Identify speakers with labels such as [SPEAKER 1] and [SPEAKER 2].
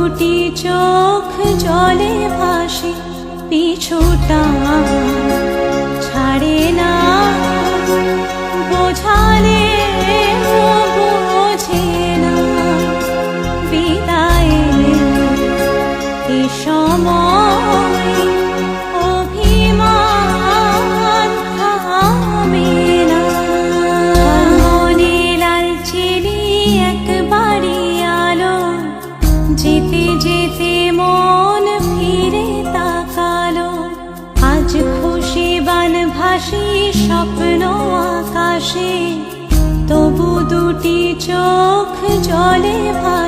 [SPEAKER 1] দুটি চোখ জলে ভাসে, পিছুটা ছাড়ে না, বোঝালে বোঝে না। বিদায়ের এ সময় অভিমান থামে না। মনে লালচেলি একবারই আলো, যেতে যেতে মন ফিরে তাকালো। আজ খুশি বান ভাসি স্বপ্ন আকাশে, তবু দুটি চোখ জলে ভাসে।